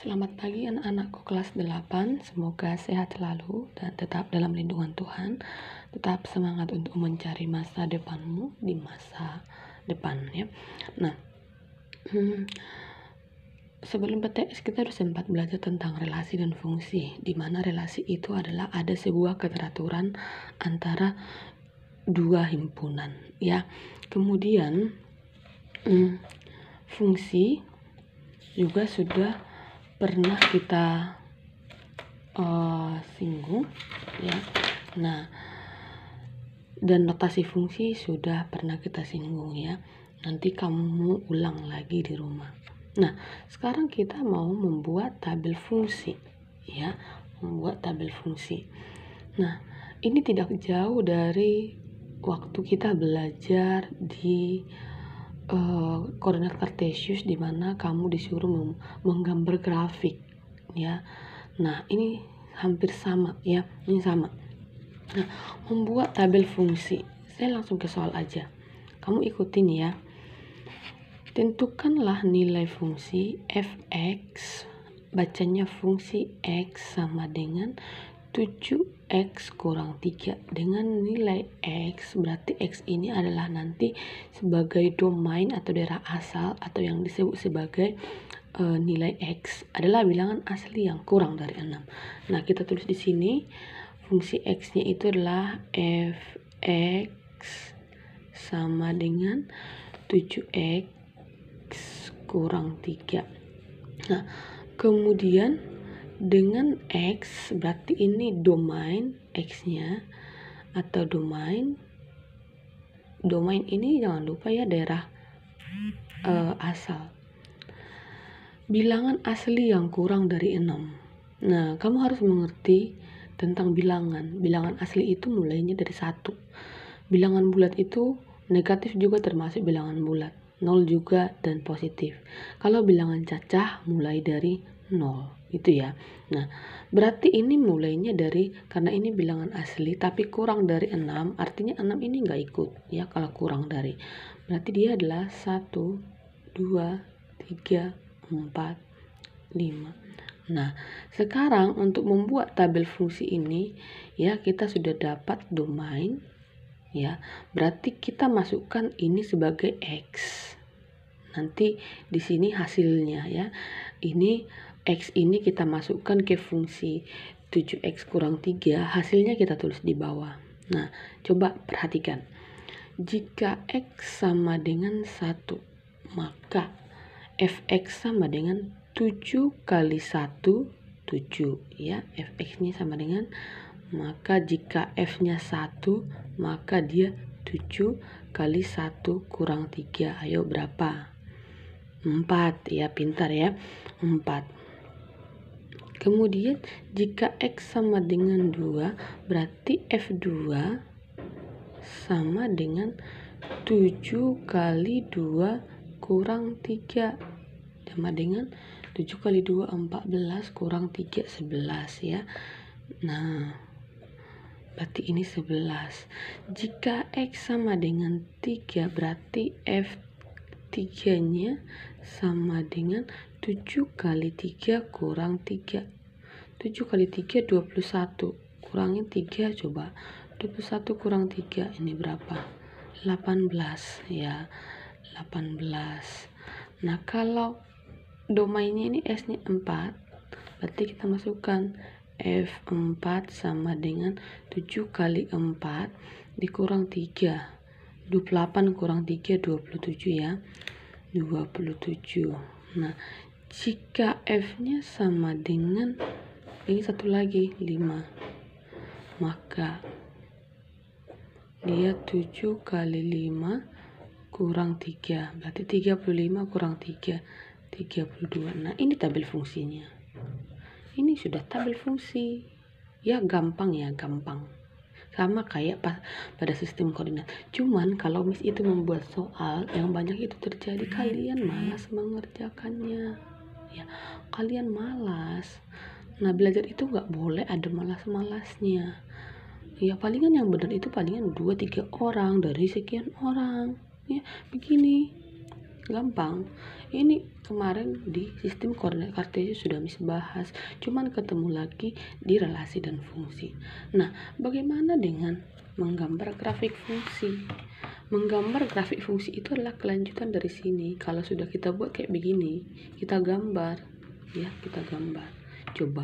Selamat pagi anak-anakku kelas 8. Semoga sehat selalu dan tetap dalam lindungan Tuhan. Tetap semangat untuk mencari masa depanmu di masa depan ya. Nah, sebelum PTS kita harus sempat belajar tentang relasi dan fungsi, di mana relasi itu adalah ada sebuah keteraturan antara dua himpunan ya. Kemudian fungsi juga sudah pernah kita singgung ya. Nah, dan notasi fungsi sudah pernah kita singgung ya. Nanti kamu ulang lagi di rumah. Nah, sekarang kita mau membuat tabel fungsi ya, membuat tabel fungsi. Nah, ini tidak jauh dari waktu kita belajar di koordinat kartesius, di mana kamu disuruh menggambar grafik ya. Nah, ini hampir sama ya, ini sama. Nah, membuat tabel fungsi, saya langsung ke soal aja, kamu ikutin ya. Tentukanlah nilai fungsi f(x), bacanya fungsi x sama dengan 7x kurang 3 dengan nilai x, berarti x ini adalah nanti sebagai domain atau daerah asal atau yang disebut sebagai nilai x adalah bilangan asli yang kurang dari 6. Nah, kita tulis di sini fungsi x-nya itu adalah f(x) sama dengan 7x kurang 3. Nah, kemudian dengan x berarti ini domain x-nya atau domain ini jangan lupa ya, daerah asal. Bilangan asli yang kurang dari 6. Nah, kamu harus mengerti tentang bilangan. Bilangan asli itu mulainya dari 1. Bilangan bulat itu negatif juga termasuk bilangan bulat, 0 juga dan positif. Kalau bilangan cacah mulai dari 0 itu ya. Nah, berarti ini mulainya dari, karena ini bilangan asli tapi kurang dari 6, artinya 6 ini enggak ikut ya kalau kurang dari. Berarti dia adalah 1, 2, 3, 4, 5. Nah, sekarang untuk membuat tabel fungsi ini ya, kita sudah dapat domain ya. Berarti kita masukkan ini sebagai x. Nanti di sini hasilnya ya. Ini x ini kita masukkan ke fungsi 7x kurang 3, hasilnya kita tulis di bawah. Nah, coba perhatikan. Jika x sama dengan 1, maka fx sama dengan 7 kali 1, 7 ya. Fx nya sama dengan, maka jika f-nya 1, maka dia 7 kali 1 kurang 3. Ayo berapa? 4 ya, pintar ya, 4. Kemudian jika x sama dengan 2, berarti f2 sama dengan 7 kali 2 kurang 3, sama dengan 7 kali 2 14 kurang 3 11 ya. Nah, berarti ini 11. Jika x sama dengan 3, berarti f3 nya sama dengan 7 kali 3 kurang 3. 7 kali 3 21, kurangin 3 coba. 21 kurang 3 ini berapa? 18 ya, 18. Nah, kalau domainnya ini s-nya 4, berarti kita masukkan f4 sama dengan 7 kali 4 dikurang 3. 28 kurang 3 27 ya, 27. Nah, jika f-nya sama dengan ini satu lagi 5, maka dia 7 kali 5 kurang 3, berarti 35 kurang 3 32. Nah, ini tabel fungsinya. Ini sudah tabel fungsi ya, gampang ya, gampang, sama kayak pada sistem koordinat. Cuman kalau Miss itu membuat soal yang banyak itu terjadi, kalian malas mengerjakannya ya, kalian malas. Nah, belajar itu nggak boleh ada malas-malasnya ya. Palingan yang benar itu palingan 2-3 orang dari sekian orang ya, begini gampang. Ini kemarin di sistem koordinat kartesius sudah Miss bahas, cuman ketemu lagi di relasi dan fungsi. Nah, bagaimana dengan menggambar grafik fungsi? Menggambar grafik fungsi itu adalah kelanjutan dari sini. Kalau sudah kita buat kayak begini, kita gambar, ya, kita gambar. Coba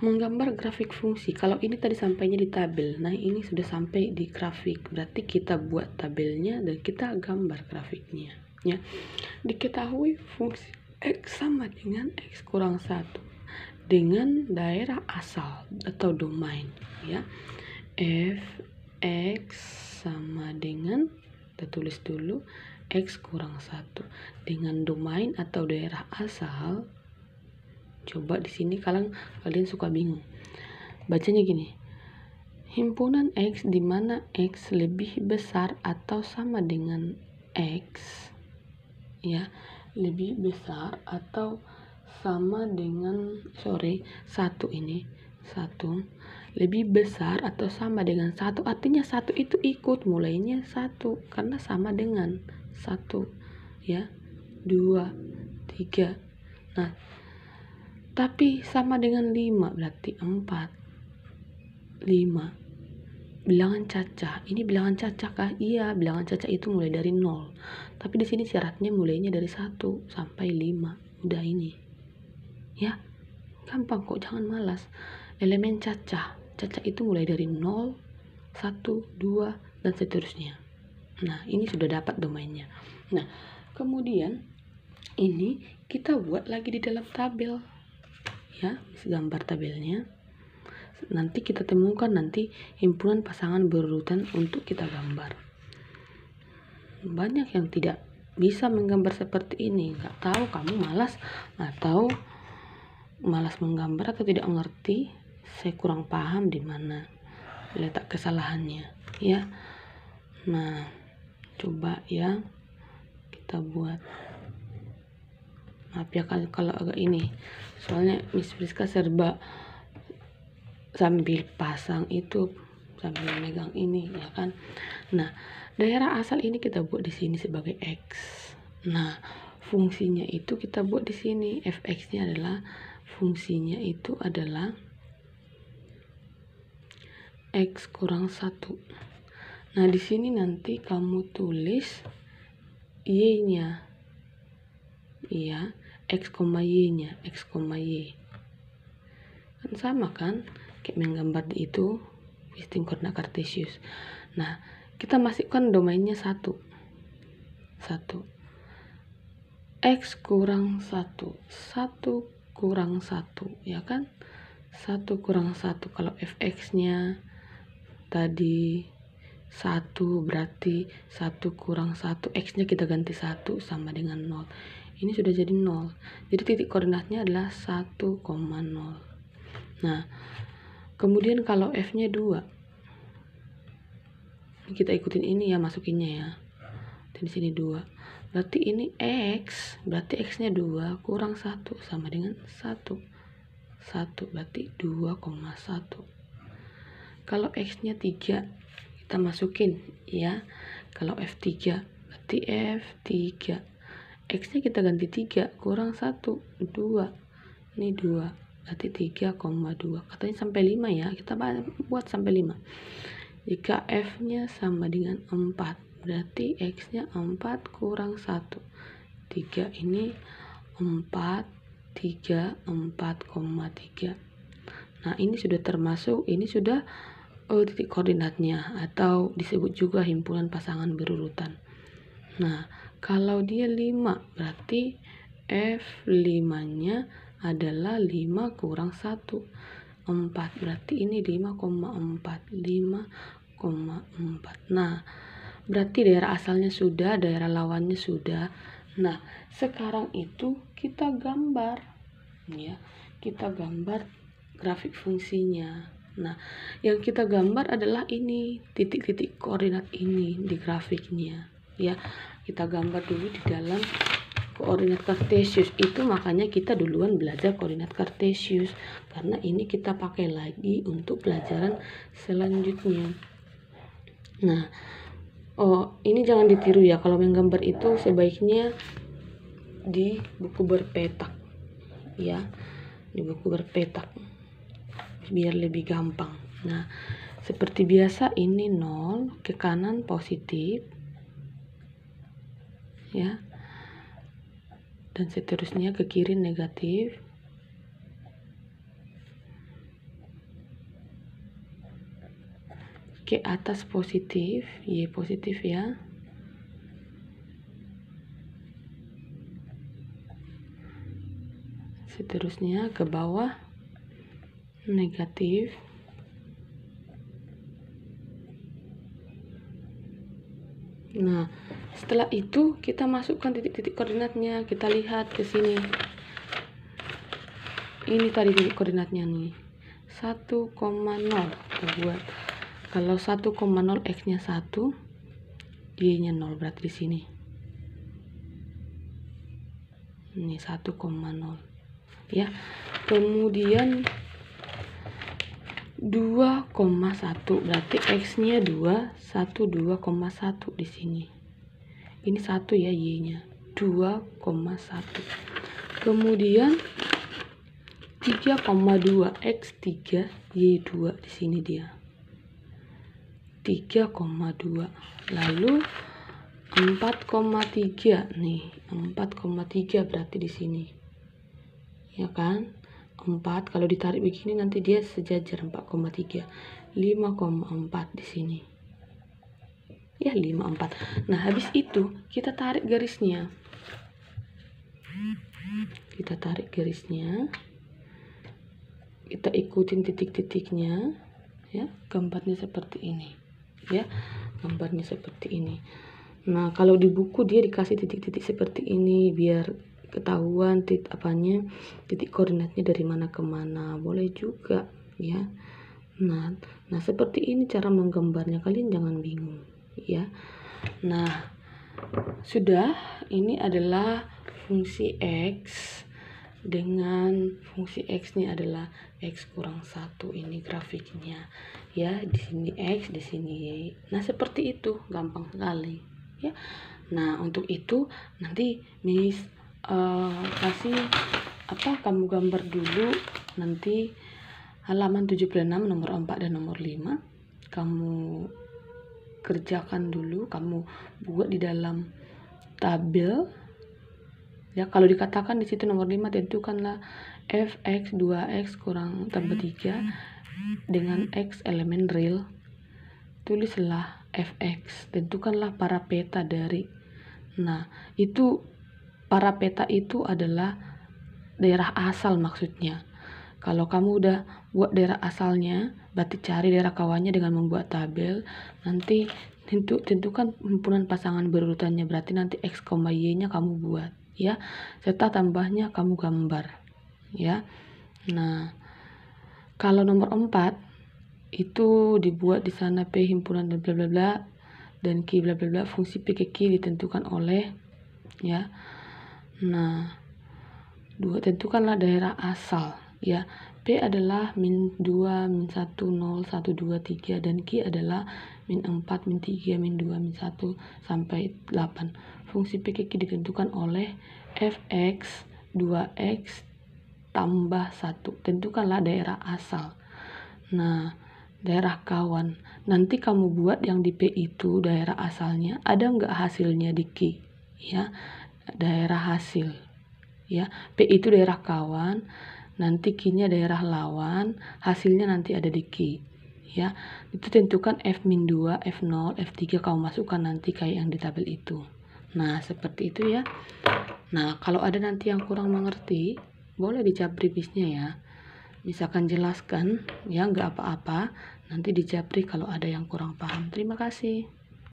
menggambar grafik fungsi. Kalau ini tadi sampainya di tabel, nah ini sudah sampai di grafik. Berarti kita buat tabelnya dan kita gambar grafiknya, ya. Diketahui fungsi x sama dengan x kurang 1 dengan daerah asal atau domain, ya. F(x) sama dengan, kita tulis dulu, x kurang 1 dengan domain atau daerah asal. Coba di sini kalian suka bingung. Bacanya gini. Himpunan x di mana x lebih besar atau sama dengan x, ya, lebih besar atau sama dengan 1 ini. 1 lebih besar atau sama dengan 1, artinya 1 itu ikut mulainya 1 karena sama dengan 1, ya. 2, 3. Nah, tapi sama dengan 5 berarti 4, 5. Bilangan cacah. Ini bilangan cacah kah? Iya, bilangan cacah itu mulai dari 0. Tapi di sini syaratnya mulainya dari 1 sampai 5. Udah ini. Ya. Gampang kok, jangan malas. Elemen cacah. Cacah itu mulai dari 0, 1, 2 dan seterusnya. Nah, ini sudah dapat domainnya. Nah, kemudian ini kita buat lagi di dalam tabel. Ya, gambar tabelnya. Nanti kita temukan nanti himpunan pasangan berurutan untuk kita gambar. Banyak yang tidak bisa menggambar seperti ini. Nggak tahu kamu malas atau malas menggambar atau tidak mengerti. Saya kurang paham di mana letak kesalahannya, ya. Nah, coba ya kita buat. Maaf ya kalau agak ini, soalnya Miss Friska serba sambil pasang itu sambil megang ini, ya kan. Nah, daerah asal ini kita buat di sini sebagai x. Nah, fungsinya itu kita buat di sini. Fx-nya adalah, fungsinya itu adalah x kurang 1. Nah, di sini nanti kamu tulis y-nya, iya, x, y-nya, x, y. Kan sama kan kayak menggambar di itu sistem koordinat kartesius. Nah, kita masukkan domainnya 1 x kurang 1 kurang 1, ya kan. 1 kurang 1, kalau fx-nya tadi 1 berarti 1 kurang 1, x-nya kita ganti 1 sama dengan 0. Ini sudah jadi 0. Jadi titik koordinatnya adalah 1,0. Nah, kemudian kalau f-nya 2, kita ikutin ini ya, masukinnya ya. Di sini 2. Berarti ini x, berarti x-nya 2 kurang 1 sama dengan 1. 1 berarti 2,1. Kalau x-nya 3, kita masukin ya. Kalau f3 berarti f3. X-nya kita ganti 3 kurang 1, 2. Ini 2, berarti 3,2. Katanya sampai 5 ya, kita buat sampai 5. Jika f-nya sama dengan 4, berarti x-nya 4 kurang 1. 3 ini 4, 3, 4,3. Nah, ini sudah termasuk, ini sudah titik koordinatnya atau disebut juga himpunan pasangan berurutan. Nah, kalau dia 5 berarti F5-nya adalah 5 kurang 1, 4, berarti ini 5,4. Nah, berarti daerah asalnya sudah, daerah lawannya sudah. Nah, sekarang itu kita gambar ya. Kita gambar grafik fungsinya. Nah, yang kita gambar adalah ini, titik-titik koordinat ini di grafiknya. Ya, kita gambar dulu di dalam koordinat kartesius. Itu makanya kita duluan belajar koordinat kartesius, karena ini kita pakai lagi untuk pelajaran selanjutnya. Nah, Oh, ini jangan ditiru ya, kalau menggambar itu sebaiknya di buku berpetak ya, di buku berpetak biar lebih gampang. Nah, seperti biasa ini 0, ke kanan positif ya, dan seterusnya ke kiri negatif, ke atas positif, Y positif ya, seterusnya ke bawah negatif. Nah, setelah itu kita masukkan titik-titik koordinatnya, kita lihat ke sini. Ini tadi titik koordinatnya nih, 1,0 kita buat. Kalau 1,0 x-nya 1, y-nya 0, berarti di sini. Ini 1,0 ya. Kemudian 2,1 berarti x-nya 2, 2,1 di sini. Ini 1 ya, y-nya 2,1. Kemudian 3,2 x 3, y 2 di sini dia. 3,2. Lalu 4,3 nih, 4,3 berarti di sini. Ya kan? 4 kalau ditarik begini nanti dia sejajar 4,3. 5,4 di sini. Ya, 5,4. Nah, habis itu kita tarik garisnya. Kita tarik garisnya. Kita ikutin titik-titiknya ya, gambarnya seperti ini ya, gambarnya seperti ini. Nah, kalau di buku dia dikasih titik-titik seperti ini biar ketahuan titik koordinatnya dari mana ke mana, boleh juga ya. Nah seperti ini cara menggambarnya, kalian jangan bingung ya. Nah, sudah, ini adalah fungsi x dengan fungsi x ini adalah x kurang 1, ini grafiknya ya, di sini x, di sini y. Nah, seperti itu, gampang sekali ya. Nah, untuk itu nanti Miss kasih kamu gambar dulu nanti halaman 76 nomor 4 dan nomor 5 kamu kerjakan dulu, kamu buat di dalam tabel ya. Kalau dikatakan di situ nomor 5, tentukanlah fx 2x kurang tambah 3 dengan x elemen real. Tulislah fx, tentukanlah parapeta dari. Nah, itu parapeta itu adalah daerah asal maksudnya. Kalau kamu udah buat daerah asalnya, berarti cari daerah kawannya dengan membuat tabel. Nanti tentukan himpunan pasangan berurutannya, berarti nanti x, y-nya kamu buat ya, serta tambahnya kamu gambar ya. Nah, kalau nomor 4 itu dibuat di sana P himpunan dan bla bla bla dan Q bla bla bla, fungsi P ke Q ditentukan oleh ya. Nah, tentukanlah daerah asal ya. P adalah -2, -1, 0, 1, 2, 3 dan Q adalah -4, -3, -2, -1 sampai 8. Fungsi P ke Q ditentukan oleh fx 2x tambah 1. Tentukanlah daerah asal. Nah, daerah kawan. Nanti kamu buat yang di P itu daerah asalnya, ada nggak hasilnya di Q? Ya, daerah hasil. Ya, P itu daerah kawan, nanti Q-nya daerah lawan, hasilnya nanti ada di Q. Ya, itu tentukan f-2, f0, f3 kamu masukkan nanti kayak yang di tabel itu. Nah, seperti itu ya. Nah, kalau ada nanti yang kurang mengerti, boleh dicapri bisnya ya. Misalkan jelaskan, ya nggak apa-apa. Nanti dicapri kalau ada yang kurang paham. Terima kasih.